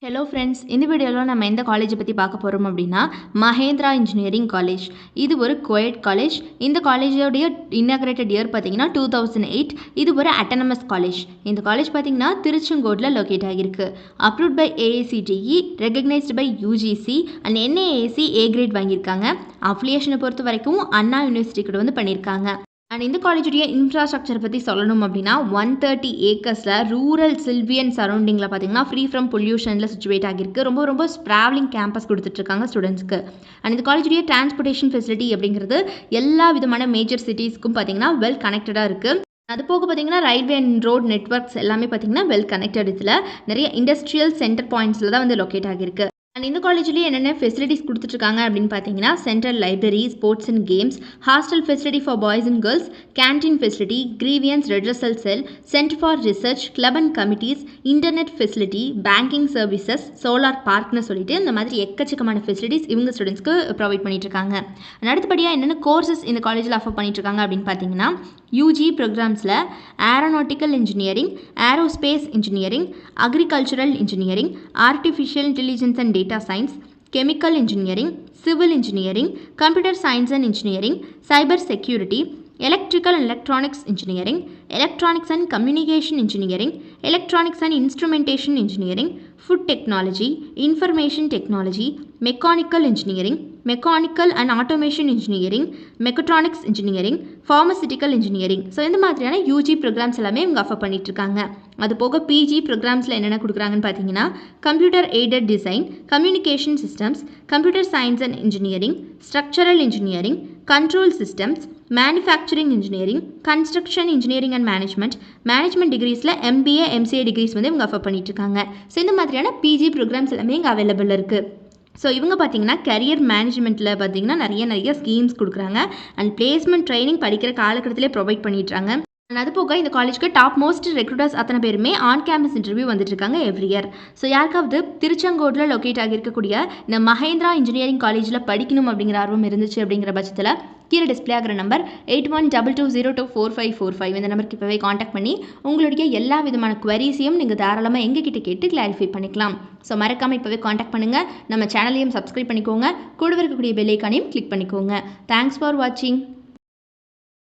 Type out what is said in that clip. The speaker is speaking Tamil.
ஹலோ ஃப்ரெண்ட்ஸ், இந்த வீடியோவில் நம்ம எந்த காலேஜை பற்றி பார்க்க போகிறோம் அப்படின்னா மஹேந்திரா இன்ஜினியரிங் காலேஜ். இது ஒரு கோயட் காலேஜ். இந்த காலேஜோடைய இன்னாகிரேட்டட் இயர் பார்த்தீங்கன்னா 2008. இது ஒரு அட்டானமஸ் காலேஜ். இந்த காலேஜ் பார்த்தீங்கன்னா திருச்செங்கோட்டில் லொக்கேட் ஆகியிருக்கு. Approved by AICTE, recognised by UGC and NAAC A grade வாங்கியிருக்காங்க. அஃபிலியேஷனை பொறுத்த வரைக்கும் அண்ணா யூனிவர்சிட்டி கூட வந்து பண்ணியிருக்காங்க. அண்ட் இந்த காலேஜுடைய இன்ஃப்ராஸ்ட்ரக்சர் பற்றி சொல்லணும் அப்படின்னா 130 ஏக்கர்ஸில் ரூரல் சில்வியன் சரௌண்டிங்கில் பார்த்தீங்கன்னா ஃப்ரீ ஃப்ரம் பொல்யூஷனில் சிச்சுவேட் ஆகியிருக்கு. ரொம்ப ட்ராவலிங் கேம்பஸ் கொடுத்துட்ருக்காங்க ஸ்டூடெண்ட்ஸ்க்கு. அண்ட் இந்த காலேஜுடைய டிரான்ஸ்போர்ட்டேஷன் ஃபெசிலிட்டி அப்படிங்கிறது எல்லா விதமான மேஜர் சிட்டிஸ்க்கும் பார்த்தீங்கன்னா வெல் கனெக்டடாக இருக்குது. அது போக பார்த்தீங்கன்னா ரயில்வே அண்ட் ரோட் நெட்ஒர்க்ஸ் எல்லாமே பார்த்தீங்கன்னா வெல் கனெக்டட். இதில் நிறைய இண்டஸ்ட்ரியல் சென்டர் பாயிண்ட்ஸில் தான் வந்து லொக்கேட் ஆகியிருக்கு. அண்ட் இந்த காலேஜ்லேயே என்னென்ன ஃபெசிலிட்டிஸ் கொடுத்துட்ருக்காங்க அப்படின்னு பார்த்தீங்கன்னா central library, sports and games, hostel facility for boys and girls, canteen facility, grievance redressal cell, centre for research, club and committees, internet facility, banking services, solar பார்க்னு சொல்லிட்டு இந்த மாதிரி எக்கச்சக்கமான ஃபெசிலிட்டிஸ் இவங்க ஸ்டூடெண்ட்ஸ்க்கு ப்ரொவைட் பண்ணிட்டுருக்காங்க. அடுத்தபடியாக என்னென்ன கோர்சஸ் இந்த காலேஜில் ஆஃபர் பண்ணிட்டுருக்காங்க அப்படின்னு பார்த்தீங்கன்னா UG ப்ரோக்ராம்ஸில் aeronautical engineering, aerospace engineering, agricultural engineering, artificial intelligence and data science, chemical engineering, civil engineering, computer science and engineering, cyber security, electrical and electronics engineering, electronics and communication engineering, electronics and instrumentation engineering, food technology, information technology, mechanical engineering, mechanical and automation engineering, mechatronics engineering, pharmaceutical engineering. So இந்த மாதிரியான UG ப்ரோக்ராம்ஸ் எல்லாமே இவங்க ஆஃபர் பண்ணிட்டுருக்காங்க. அது போக PG ப்ரோக்ராம்ஸில் என்னென்ன கொடுக்குறாங்கன்னு பார்த்தீங்கன்னா computer aided design, communication systems, computer science and engineering, structural engineering, control systems, manufacturing engineering, construction engineering and management டிகிரிஸில் MBA MCA டிகிரிஸ் வந்து இவங்க ஆஃபர் பண்ணிட்டுருக்காங்க. ஸோ இந்த மாதிரியான PG ப்ரோக்ராம்ஸ் எல்லாமே இங்கே அவைலபிள் இருக்குது. ஸோ இவங்க பார்த்தீங்கன்னா கரியர் மேனேஜ்மெண்ட்டில் பார்த்தீங்கன்னா நிறைய ஸ்கீம்ஸ் கொடுக்குறாங்க. அண்ட் பிளேஸ்மெண்ட் ட்ரைனிங் படிக்கிற காலகட்டத்திலே ப்ரொவைட் பண்ணிட்டுறாங்க. அண்ட் அது போக இந்த காலேஜுக்கு டாப் மோஸ்ட் ரெக்ரூட்டர்ஸ் அத்தனை பேருமே ஆன் கேம்பஸ் இன்டர்வியூ வந்துட்டுருக்காங்க எவ்ரி இயர். ஸோ யாருக்காவது திருச்செங்கோட்டில் லொக்கேட் ஆகியிருக்கக்கூடிய இந்த மஹேந்திரா இன்ஜினியரிங் காலேஜில் படிக்கணும் அப்படிங்கிற ஆர்வம் இருந்துச்சு அப்படிங்கிற பட்சத்தில் கீழே டிஸ்பிளே ஆகிற நம்பர் 8122024545 இந்த நம்பருக்கு இப்போவே காண்டாக்ட் பண்ணி உங்களுடைய எல்லா விதமான குவரிஸையும் நீங்கள் தாராளமாக எங்ககிட்ட கேட்டு கிளாரிஃபை பண்ணிக்கலாம். ஸோ மறக்காமல் இப்போவே காண்டாக்ட் பண்ணுங்கள். நம்ம சேனலையும் சப்ஸ்கிரைப் பண்ணிக்கோங்க. கூடவே இருக்கக்கூடிய பெல் ஐக்கானையும் கிளிக் பண்ணிக்கோங்க. தேங்க்ஸ் ஃபார் வாட்சிங்.